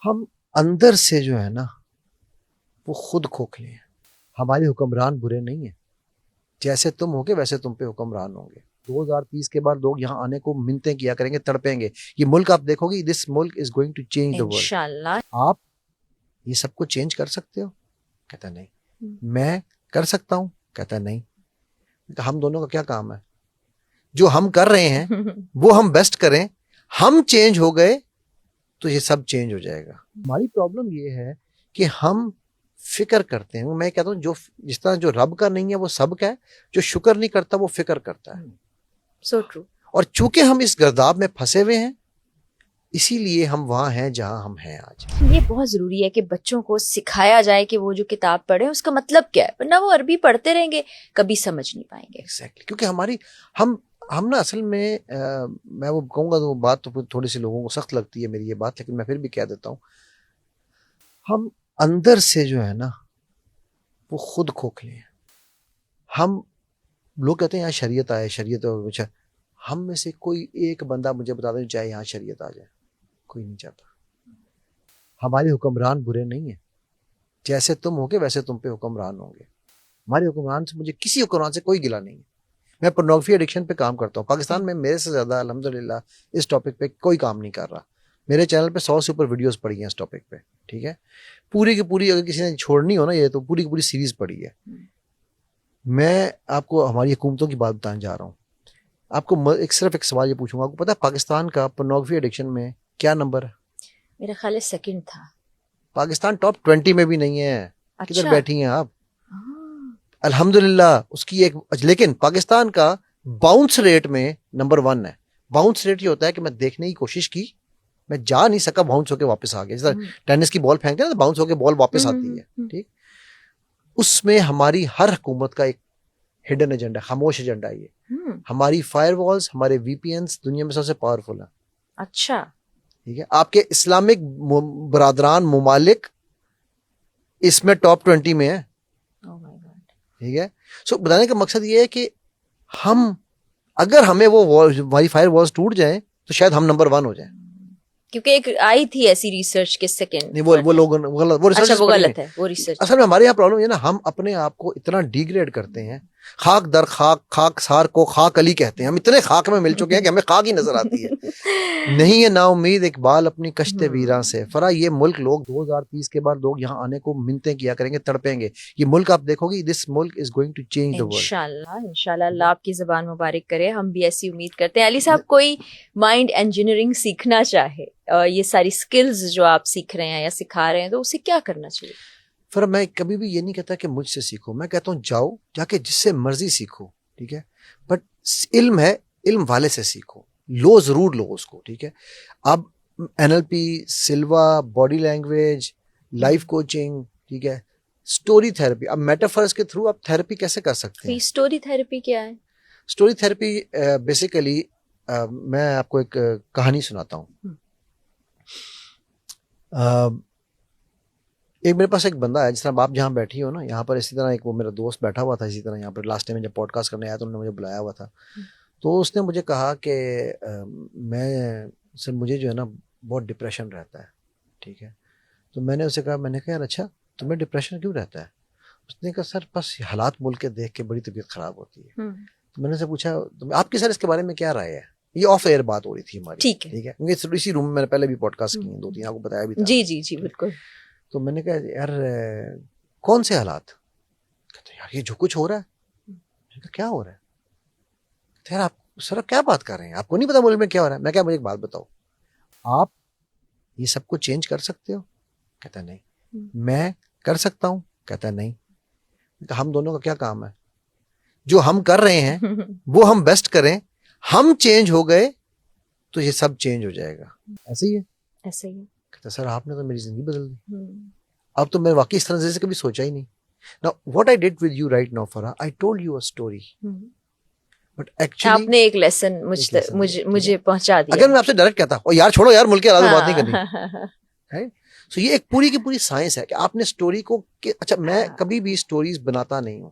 ہم اندر سے جو ہے نا وہ خود کھوکھلے ہیں. ہمارے حکمران برے نہیں ہیں. جیسے تم ہوگے ویسے تم پہ حکمران ہوں گے. 2030 کے بعد لوگ یہاں آنے کو منتیں کیا کریں گے, تڑپیں گے. یہ ملک آپ دیکھو گے, دس ملک is going to change the world. انشاءاللہ. آپ یہ سب کو چینج کر سکتے ہو؟ کہتا نہیں. میں کر سکتا ہوں؟ کہتا نہیں. ہم دونوں کا کیا کام ہے؟ جو ہم کر رہے ہیں وہ ہم بیسٹ کریں. ہم چینج ہو گئے تو یہ سب چینج ہو جائے گا. ہماری پرابلم یہ ہے کہ ہم فکر کرتے ہیں. میں کہتا ہوں جو جس طرح جو رب کا نہیں ہے وہ سب کا ہے, جو شکر نہیں کرتا وہ فکر کرتا ہے. So true. اور چونکہ ہم اس گرداب میں پھنسے ہوئے ہیں اسی لیے ہم وہاں ہیں جہاں ہم ہیں آج. یہ بہت ضروری ہے کہ بچوں کو سکھایا جائے کہ وہ جو کتاب پڑھیں اس کا مطلب کیا ہے, ورنہ وہ عربی پڑھتے رہیں گے کبھی سمجھ نہیں پائیں گے. ایگزیکٹلی. کیونکہ ہماری ہم نا اصل میں میں وہ کہوں گا تو وہ بات تو تھوڑی سی لوگوں کو سخت لگتی ہے میری یہ بات, لیکن میں پھر بھی کہہ دیتا ہوں. ہم اندر سے جو ہے نا وہ خود کھوکھلے ہیں. ہم لوگ کہتے ہیں یہاں شریعت آئے, شریعت اچھا, ہم میں سے کوئی ایک بندہ مجھے بتا دیں چاہے یہاں شریعت آ جائے, کوئی نہیں چاہتا. ہمارے حکمران برے نہیں ہیں. جیسے تم ہوگے ویسے تم پہ حکمران ہوں گے. ہمارے حکمران سے, مجھے کسی حکمران سے کوئی گلہ نہیں ہے. میں پورنوگرافی ایڈکشن پہ کام کرتا ہوں. پاکستان میں میرے سے زیادہ الحمدللہ اس ٹاپک پہ کوئی کام نہیں کر رہا. میرے چینل پہ 100 سے اوپر ویڈیوز پڑی ہیں اس ٹاپک پہ. ٹھیک ہے, پوری کی پوری, اگر کسی نے چھوڑنی ہو نا یہ تو پوری کی پوری سیریز پڑی ہے. میں آپ کو ہماری حکومتوں کی بات بتانے جا رہا ہوں. آپ کو صرف ایک سوال یہ پوچھوں گا, آپ کو پتا ہے پاکستان کا پورنوگرافی ایڈکشن میں کیا نمبر ہے؟ میرا خیال ہے سیکنڈ تھا. پاکستان ٹاپ 20 میں بھی نہیں ہے. کدھر اچھا. بیٹھی ہیں آپ؟ الحمدللہ اس کی ایک, لیکن پاکستان کا باؤنس ریٹ میں نمبر 1 ہے. باؤنس ریٹ یہ ہوتا ہے کہ میں دیکھنے کی کوشش کی, میں جا نہیں سکا, باؤنس ہو کے واپس آ گیا. جیسے ٹینس کی بال پھینکتے ہیں نا, باؤنس ہو کے بال واپس آتی ہے. ٹھیک, اس میں ہماری ہر حکومت کا ایک ہڈن ایجنڈا, خاموش ایجنڈا ہے. یہ ہماری فائر والز, ہمارے وی پی اینس دنیا میں سب سے پاورفل ہیں. اچھا. ٹھیک ہے, آپ کے اسلامک برادران ممالک اس میں ٹاپ 20 میں ہے. ٹھیک ہے, سو بتانے کا مقصد یہ ہے کہ ہم اگر ہمیں وہ ہماری فائر والز ٹوٹ جائیں تو شاید ہم نمبر 1 ہو جائیں. کیونکہ ایک آئی تھی ایسی ریسرچ کے سیکنڈ. نہیں, وہ لوگ غلط, وہ ریسرچ غلط ہے وہ ریسرچ. اصل میں ہمارے یہاں پرابلم یہ نا, ہم اپنے آپ کو اتنا ڈیگریڈ کرتے ہیں. خاک در خاک, خاک سار کو خاک علی کہتے ہیں. ہم اتنے خاک میں مل چکے ہیں کہ ہمیں خاک ہی نظر آتی ہے. نہیں ہے نا امید اقبال اپنی کشتے ویراں سے. فرا یہ ملک لوگ 2030 کے بعد لوگ یہاں آنے کو منتیں کیا کریں گے, تڑپیں گے. یہ ملک آپ دیکھو گے, دس ملک is going to change the world. انشاءاللہ اللہ آپ کی زبان مبارک کرے. ہم بھی ایسی امید کرتے ہیں. علی صاحب, کوئی مائنڈ انجینئرنگ سیکھنا چاہے, یہ ساری سکلز جو آپ سیکھ رہے ہیں یا سکھا رہے ہیں, تو اسے کیا کرنا چاہیے؟ پھر میں کبھی بھی یہ نہیں کہتا کہ مجھ سے سیکھو, میں کہتا ہوں جاؤ, جا کے جس سے مرضی سیکھو. ٹھیک ہے, بٹ علم ہے, علم والے سے سیکھو, لو ضرور لو اس کو. ٹھیک ہے, اب NLP, سلوا, باڈی لینگویج, لائف کوچنگ, ٹھیک ہے, اسٹوری تھراپی. اب میٹافرز کے تھرو آپ تھراپی کیسے کر سکتے ہیں؟ اسٹوری تھراپی کیا ہے؟ اسٹوری تھراپی بیسیکلی میں آپ کو ایک کہانی سناتا ہوں. ایک میرے پاس ایک بندہ ہے, جس طرح آپ جہاں بیٹھی ہو نا یہاں پر, اسی طرح ایک وہ میرا دوست بیٹھا ہوا تھا اسی طرح یہاں پر. لاسٹ ٹائم جب پوڈ کاسٹ کرنے آیا تو انہوں نے مجھے بلایا ہوا تھا. تو اس نے مجھے کہا کہ مجھے جو ہے نا بہت ڈپریشن رہتا ہے. ٹھیک ہے, تو میں نے اسے کہا, میں نے کہا یار اچھا تمہیں ڈپریشن کیوں رہتا ہے؟ اس نے کہا سر بس حالات ملک کے دیکھ کے بڑی طبیعت خراب ہوتی ہے. تو میں نے اسے پوچھا آپ کی سر اس کے بارے میں کیا رائے ہے؟ یہ آف ایئر بات ہو رہی تھی ہماری. ٹھیک ہے, کیونکہ اسی روم میں نے پہلے بھی پوڈ کاسٹ کی ہیں 2-3, آپ کو بتایا بھی تھا. جی بالکل. تو میں نے کہا یار کون سے حالات؟ کہتے یار یہ جو کچھ ہو رہا ہے. میں کہا کیا ہو رہا ہے؟ کہتے یار آپ سر کیا بات کر رہے ہیں, آپ کو نہیں پتا ملک میں کیا ہو رہا ہے؟ میں کہا مجھے ایک بات بتاؤ, آپ یہ سب کو چینج کر سکتے ہو؟ کہتا نہیں. میں کر سکتا ہوں؟ کہتا نہیں. ہم دونوں کا کیا کام ہے؟ جو ہم کر رہے ہیں وہ ہم بیسٹ کریں. ہم چینج ہو گئے تو یہ سب چینج ہو جائے گا. ایسے ہی ہے, ایسے ہی. کہتا سر آپ نے تو میری زندگی بدل دی. اب تو میں واقعی اس طرح سے کبھی سوچا ہی نہیں. Now what I did with you right now, Farah, I told you a story. But actually آپ نے ایک لیسن مجھے پہنچا دیا. اگر میں آپ سے ڈائریکٹ کہتا اور یار چھوڑو یار, ملک کے حالات بات نہیں کرنی. سو یہ ایک پوری کی پوری سائنس ہے کہ آپ نے اسٹوری کو, اچھا میں کبھی بھی اسٹوریز بناتا نہیں ہوں,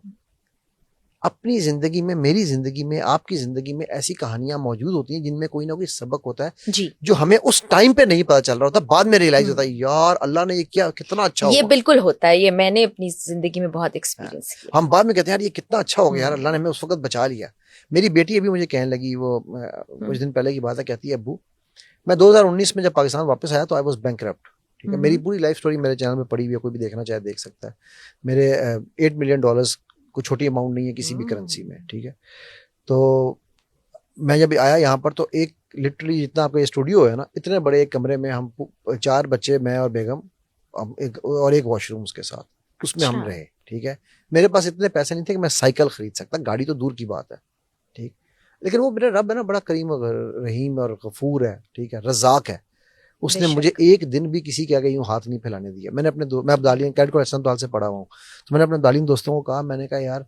اپنی زندگی میں, میری زندگی میں, آپ کی زندگی میں ایسی کہانیاں موجود ہوتی ہیں جن میں کوئی نہ کوئی سبق ہوتا ہے جی, جو ہمیں اس ٹائم پہ نہیں پتا چل رہا ہوتا, بعد میں ریئلائز ہوتا ہے یار اللہ نے یہ کیا, کتنا اچھا یہ ہوا. بالکل ہوتا ہے, یہ میں نے اپنی زندگی میں بہت ایکسپیرینس کیا. ہم بعد میں کہتے ہیں یار یہ کتنا اچھا ہو گیا یار, اللہ نے ہمیں اس وقت بچا لیا. میری بیٹی ابھی مجھے کہنے لگی, وہ کچھ دن پہلے کی بات ہے, کہتی ہے ابو میں 2019 میں جب پاکستان واپس آیا تو آئی واز بینکرپٹ. ٹھیک ہے, میری پوری لائف سٹوری میرے چینل میں پڑی ہوئی ہے, کوئی بھی دیکھنا چاہے دیکھ سکتا ہے. میرے $8 ملین کوئی چھوٹی اماؤنٹ نہیں ہے کسی بھی کرنسی میں. ٹھیک ہے, تو میں جب آیا یہاں پر تو ایک لٹرلی جتنا آپ کا اسٹوڈیو ہے نا, اتنے بڑے ایک کمرے میں ہم 4 بچے, میں اور بیگم, اور ایک واش روم اس کے ساتھ, اس میں ہم رہے. ٹھیک ہے, میرے پاس اتنے پیسے نہیں تھے کہ میں سائیکل خرید سکتا, گاڑی تو دور کی بات ہے. ٹھیک, لیکن وہ میرا رب ہے نا, بڑا کریم اور رحیم اور غفور ہے. ٹھیک ہے, رزاق ہے. اس نے مجھے ایک دن بھی کسی کے آگے یوں ہاتھ نہیں پھیلانے دیا. میں نے اپنے میں ابدالیاں کیڈ کو احسن تعال سے پڑھا ہوا ہوں, تو میں نے اپنے ابدالین دوستوں کو کہا, میں نے کہا یار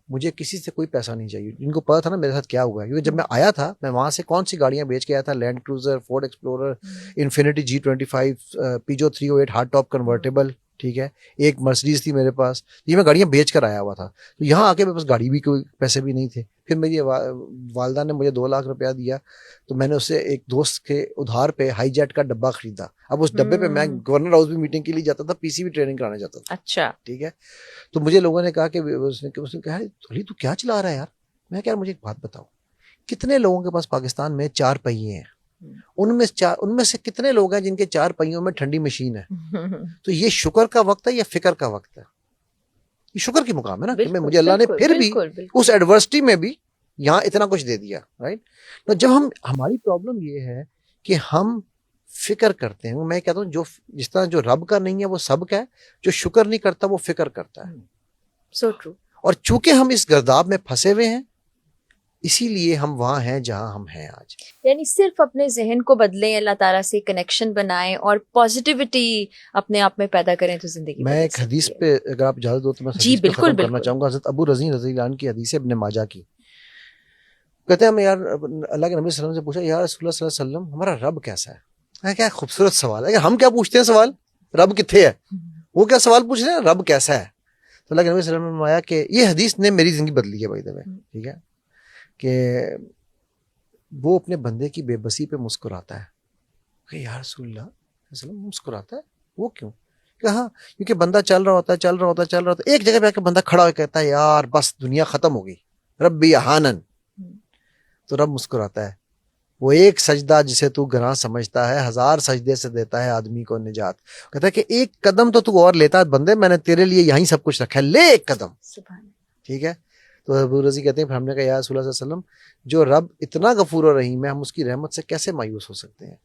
مجھے کسی سے کوئی پیسہ نہیں چاہیے. جن کو پتا تھا نا میرے ساتھ کیا ہوا ہے, کیونکہ جب میں آیا تھا میں وہاں سے کون سی گاڑیاں بیچ کے آیا تھا, land cruiser, Ford Explorer, Infiniti G25, Peugeot 308 hard top convertible. ٹھیک ہے, ایک مرسڈیز تھی میرے پاس, یہ میں گاڑیاں بیچ کر آیا ہوا تھا. تو یہاں آ کے میرے پاس گاڑی بھی کوئی پیسے بھی نہیں تھے. پھر میری والدہ نے مجھے 2 لاکھ روپیہ دیا, تو میں نے اسے ایک دوست کے ادھار پہ ہائی جیٹ کا ڈبہ خریدا. اب اس ڈبے پہ میں گورنر ہاؤس بھی میٹنگ کے لیے جاتا تھا, PC بھی ٹریننگ کرانے جاتا تھا. اچھا, ٹھیک ہے, تو مجھے لوگوں نے کہا کہ اس نے کہا تو کیا چلا رہا ہے یار. میں کہا مجھے ایک بات بتاؤ, کتنے لوگوں کے پاس پاکستان میں 4 پہیے ہیں, ان میں سے کتنے لوگ ہیں جن کے 4 پہیوں میں ٹھنڈی مشین ہے. تو یہ شکر کا وقت ہے یا فکر کا وقت ہے؟ یہ شکر کی مقام ہے نا کہ مجھے اللہ نے پھر بھی اس ایڈورسٹی میں بھی یہاں اتنا کچھ دے دیا. رائٹ, تو جب ہماری پرابلم یہ ہے کہ ہم فکر کرتے ہیں. میں کہتا ہوں جس طرح جو رب کا نہیں ہے وہ سب کا ہے, جو شکر نہیں کرتا وہ فکر کرتا ہے. So true. اور چونکہ ہم اس گرداب میں پھنسے ہوئے ہیں, اسی لیے ہم وہاں ہیں جہاں ہم ہیں آج. یعنی صرف اپنے ذہن کو بدلیں, اللہ تعالیٰ سے کنیکشن بنائیں اور پازیٹیوٹی اپنے آپ میں پیدا کریں تو زندگی. میں ایک حدیث پہ اگر آپ اجازت دو تو میں جی حدیث پہ ختم کرنا چاہوں گا. حضرت ابو رضی رضی اللہ عنہ کی حدیث ہے, ابن ماجہ کی. کہتے ہیں ہم یار اللہ کے نبی صلی اللہ علیہ وسلم سے پوچھا, یا رسول اللہ صلی اللہ علیہ وسلم ہمارا رب کیسا ہے؟ کیا خوبصورت سوال ہے. ہم کیا پوچھتے ہیں سوال, رب کتنے ہے, وہ کیا سوال پوچھ رہے ہیں, رب کیسا ہے. تو اللہ کے نبی صلی اللہ علیہ وسلم نے فرمایا کہ یہ حدیث نے میری زندگی بدلی ہے بھائی دبے. ٹھیک ہے, کہ وہ اپنے بندے کی بے بسی پہ مسکراتا ہے. کہ یا رسول اللہ مسکراتا ہے, وہ کیوں؟ کہ ہاں کیونکہ بندہ چل رہا ہوتا ہے, ایک جگہ پہ آ کے بندہ کھڑا ہو کے کہتا ہے یار بس دنیا ختم ہو گئی, ربی احانن. تو رب مسکراتا ہے, وہ ایک سجدہ جسے تو گناہ سمجھتا ہے 1000 سجدے سے دیتا ہے آدمی کو نجات. کہتا ہے کہ ایک قدم تو اور لیتا ہے بندے, میں نے تیرے لیے یہیں سب کچھ رکھا ہے, لے ایک قدم. ٹھیک ہے, تو ابو رضی کہتے ہیں پھر ہم نے کہا یا رسول اللہ صلی اللہ علیہ وسلم جو رب اتنا غفور و رحیم ہے, ہم اس کی رحمت سے کیسے مایوس ہو سکتے ہیں؟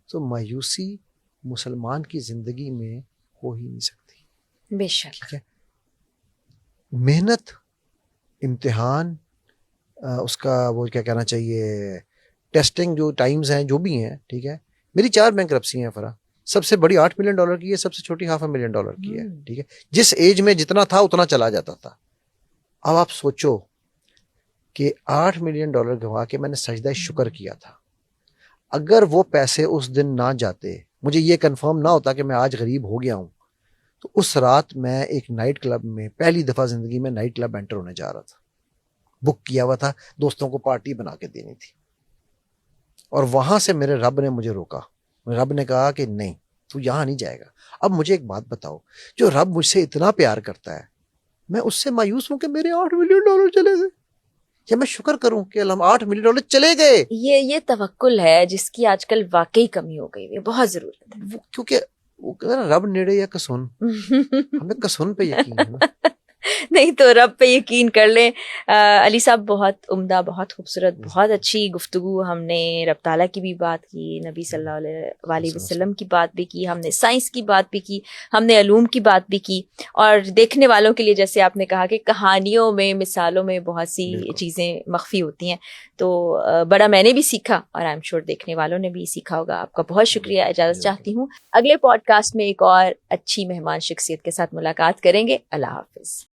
تو مایوسی مسلمان کی زندگی میں ہو ہی نہیں سکتی. بے شک. ٹھیک ہے, محنت, امتحان, اس کا وہ کیا کہنا چاہیے, ٹیسٹنگ جو ٹائمز ہیں جو بھی ہیں. ٹھیک ہے, میری 4 بینکرپسی ہیں فرا, سب سے بڑی $8 ملین کی ہے, سب سے چھوٹی $500,000 کی ہے. ٹھیک ہے, جس ایج میں جتنا تھا اتنا چلا جاتا تھا. اب آپ سوچو کہ $8 ملین گوا کے میں نے سجدہ شکر کیا تھا. اگر وہ پیسے اس دن نہ جاتے, مجھے یہ کنفرم نہ ہوتا کہ میں آج غریب ہو گیا ہوں, تو اس رات میں ایک نائٹ کلب میں پہلی دفعہ زندگی میں نائٹ کلب انٹر ہونے جا رہا تھا. بک کیا ہوا تھا, دوستوں کو پارٹی بنا کے دینی تھی. اور وہاں سے میرے رب نے مجھے روکا. رب نے کہا کہ نہیں, تو یہاں نہیں جائے گا. اب مجھے ایک بات بتاؤ, جو رب مجھ سے اتنا پیار کرتا ہے, میں اس سے مایوس ہوں کہ میرے $8 ملین چلے گئے, یا میں شکر کروں کہ $8 ملین چلے گئے؟ یہ توکل ہے جس کی آج کل واقعی کمی ہو گئی ہے, بہت ضرورت ہے. کیونکہ وہ کہتے ہیں رب نیڑے یا کسن, ہمیں کسن پہ یقین ہے نا. نہیں تو رب پہ یقین کر لیں. علی صاحب بہت عمدہ, بہت خوبصورت, بہت اچھی گفتگو. ہم نے رب تعالیٰ کی بھی بات کی, نبی صلی اللہ علیہ وسلم کی بات بھی کی, ہم نے سائنس کی بات بھی کی, ہم نے علوم کی بات بھی کی. اور دیکھنے والوں کے لیے جیسے آپ نے کہا کہ کہانیوں میں, مثالوں میں بہت سی چیزیں مخفی ہوتی ہیں, تو بڑا میں نے بھی سیکھا اور آئی ایم شیور دیکھنے والوں نے بھی سیکھا ہوگا. آپ کا بہت شکریہ. اجازت چاہتی ہوں, اگلے پوڈ کاسٹ میں ایک اور اچھی مہمان شخصیت کے ساتھ ملاقات کریں گے. اللہ حافظ.